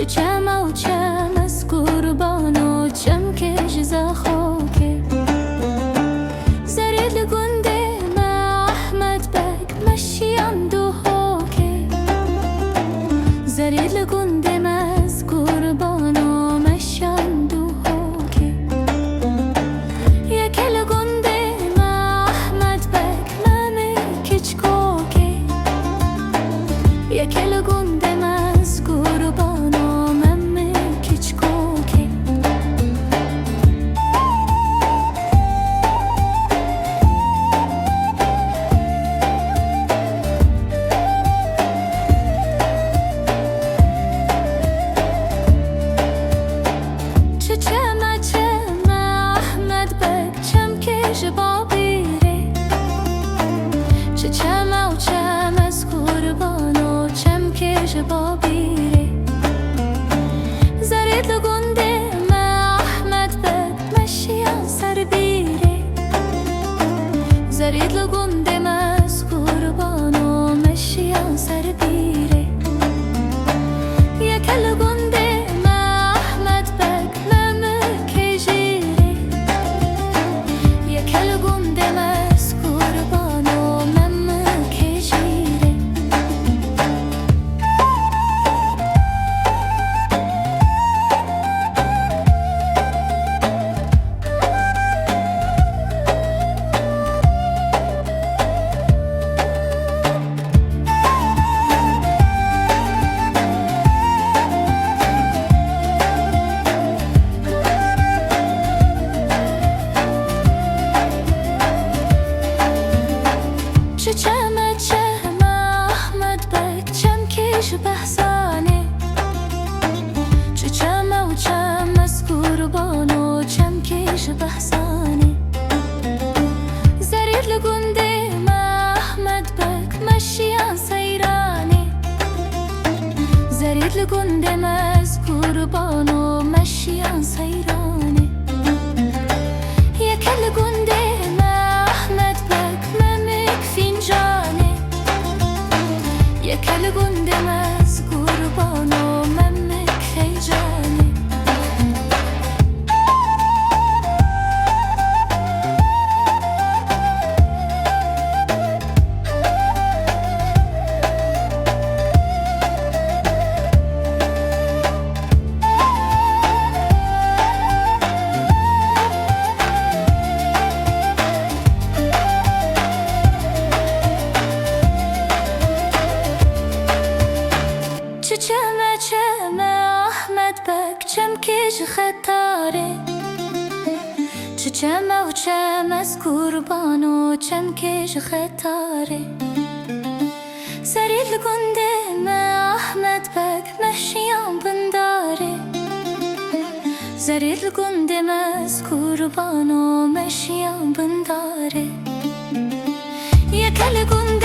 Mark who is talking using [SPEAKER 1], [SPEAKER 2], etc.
[SPEAKER 1] چم و چم از قربان و چم کش زخاکه زرید لگنده ما احمد بک مشیم دو هاکه زرید لگنده ما از قربان و مشیم دو هاکه یکی لگنده ما احمد بک ممه کچکاکه یکی لگنده ما از قربان چم و چم از قربان و چم کش بابیره زرید لگنده ما احمد بک مشیان سر بیره زرید لگنده ما از قربان و مشیان سر بیره یک لگنده ما احمد بک ممه کجیره یک لگنده ما از قربان و چم چم احمد بک چم کش بحثانه چم و چم از قربان و چم کش بحثانه زرید لگنده ما احمد بک مشیان سیرانه زرید لگنده ما از قربان و مشیان سیرانه یک لگنده یک لگنده ما از قربان و ممک خیجانه چم چم احمد بک چم کش خطاره چم و چم از قربان و چم کش خطاره زرید لگنده ما احمد بک مشیان بنداره زرید لگنده ما از قربان و مشیان بنداره یک لگنده